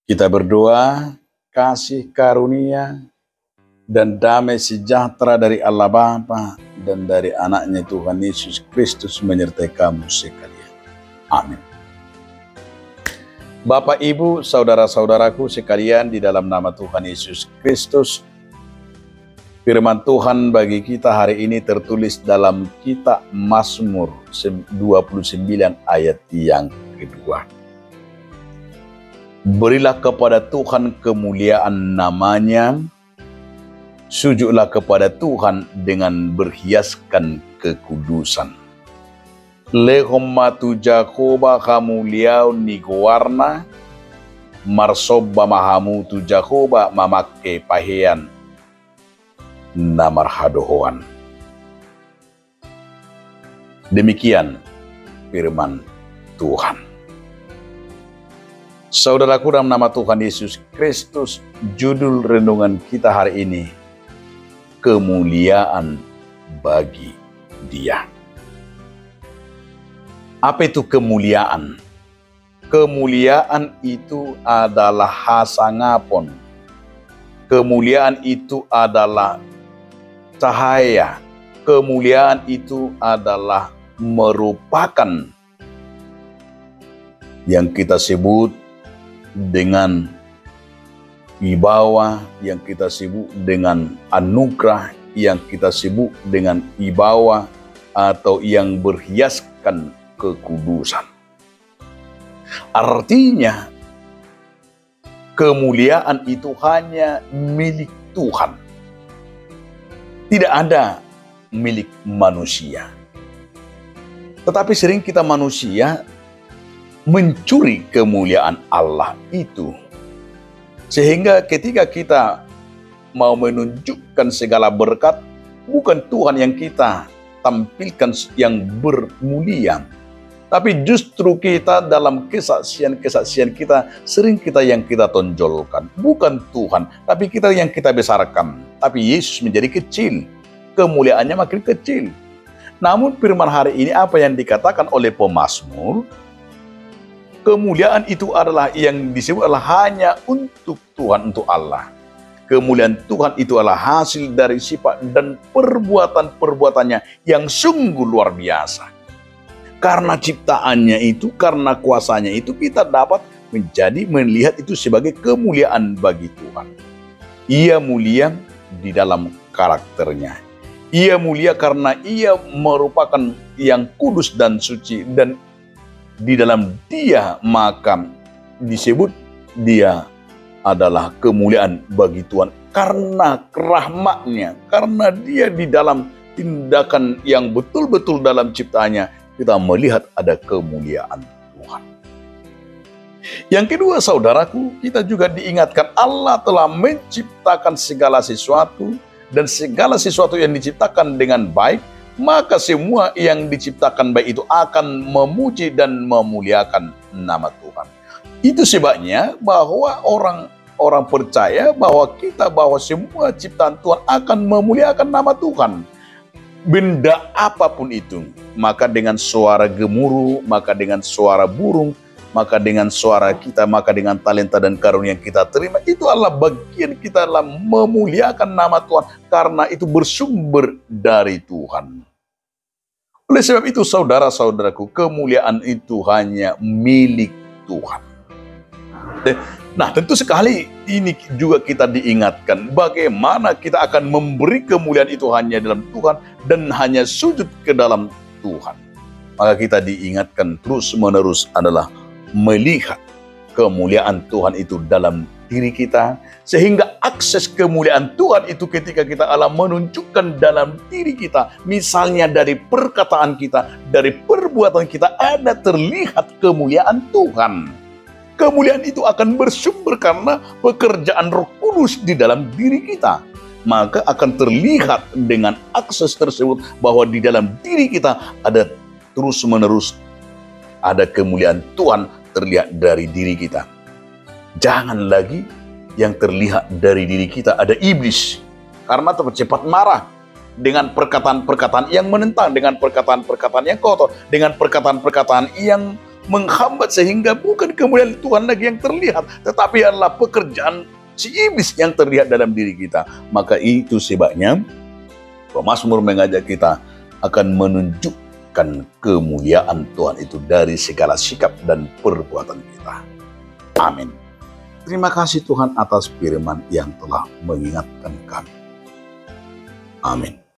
Kita berdoa, kasih karunia dan damai sejahtera dari Allah Bapa dan dari anaknya Tuhan Yesus Kristus menyertai kamu sekalian. Amin. Bapak, Ibu, saudara-saudaraku sekalian, di dalam nama Tuhan Yesus Kristus, firman Tuhan bagi kita hari ini tertulis dalam kitab Mazmur 29 ayat yang kedua. Berilah kepada Tuhan kemuliaan namanya, sujudlah kepada Tuhan dengan berhiaskan kekudusan. Lehomatu Jakoba kamuliau niguarna, marsoba mahamu tu Jakoba mamake pahean, namarhadohoan. Demikian firman Tuhan. Saudaraku, dalam nama Tuhan Yesus Kristus, judul renungan kita hari ini, kemuliaan bagi Dia. Apa itu kemuliaan? Kemuliaan itu adalah hasangapon. Kemuliaan itu adalah cahaya. Kemuliaan itu adalah merupakan yang kita sebut dengan wibawa, yang kita sebut dengan anugerah, yang kita sebut dengan wibawa atau yang berhiaskan kekudusan. Artinya, kemuliaan itu hanya milik Tuhan. Tidak ada milik manusia. Tetapi sering kita manusia mencuri kemuliaan Allah itu. Sehingga ketika kita mau menunjukkan segala berkat, bukan Tuhan yang kita tampilkan yang bermulia, tapi justru kita dalam kesaksian-kesaksian kita, sering kita yang kita tonjolkan. Bukan Tuhan, tapi kita yang kita besarkan. Tapi Yesus menjadi kecil, kemuliaannya makin kecil. Namun firman hari ini apa yang dikatakan oleh pemazmur, kemuliaan itu adalah yang disebut adalah hanya untuk Tuhan, untuk Allah. Kemuliaan Tuhan itu adalah hasil dari sifat dan perbuatan-perbuatannya yang sungguh luar biasa. Karena ciptaannya itu, karena kuasanya itu, kita dapat melihat itu sebagai kemuliaan bagi Tuhan. Ia mulia di dalam karakternya. Ia mulia karena ia merupakan yang kudus dan suci, dan di dalam Dia maka disebut Dia adalah kemuliaan bagi Tuhan. Karena rahmatnya, karena Dia di dalam tindakan yang betul-betul dalam ciptaannya, kita melihat ada kemuliaan Tuhan. Yang kedua, saudaraku, kita juga diingatkan Allah telah menciptakan segala sesuatu, dan segala sesuatu yang diciptakan dengan baik, maka semua yang diciptakan baik itu akan memuji dan memuliakan nama Tuhan. Itu sebabnya bahwa orang percaya bahwa semua ciptaan Tuhan akan memuliakan nama Tuhan. Benda apapun itu, maka dengan suara gemuruh, maka dengan suara burung, maka dengan suara kita, maka dengan talenta dan karunia yang kita terima, itu adalah bagian kita dalam memuliakan nama Tuhan, karena itu bersumber dari Tuhan. Oleh sebab itu, saudara-saudaraku, kemuliaan itu hanya milik Tuhan. Nah, tentu sekali ini juga kita diingatkan bagaimana kita akan memberi kemuliaan itu hanya dalam Tuhan dan hanya sujud ke dalam Tuhan. Maka kita diingatkan terus-menerus adalah melihat kemuliaan Tuhan itu dalam diri kita, sehingga akses kemuliaan Tuhan itu ketika kita menunjukkan dalam diri kita, misalnya dari perkataan kita, dari perbuatan kita, ada terlihat kemuliaan Tuhan. Kemuliaan itu akan bersumber karena pekerjaan Roh Kudus di dalam diri kita. Maka akan terlihat dengan akses tersebut bahwa di dalam diri kita ada terus-menerus ada kemuliaan Tuhan terlihat dari diri kita. Jangan lagi yang terlihat dari diri kita ada iblis. Karena cepat marah dengan perkataan-perkataan yang menentang, dengan perkataan-perkataan yang kotor, dengan perkataan-perkataan yang menghambat sehingga bukan kemuliaan Tuhan lagi yang terlihat, tetapi adalah pekerjaan si iblis yang terlihat dalam diri kita. Maka itu sebabnya pemazmur mengajak kita akan menunjukkan kemuliaan Tuhan itu dari segala sikap dan perbuatan kita. Amin. Terima kasih Tuhan atas firman yang telah mengingatkan kami. Amin.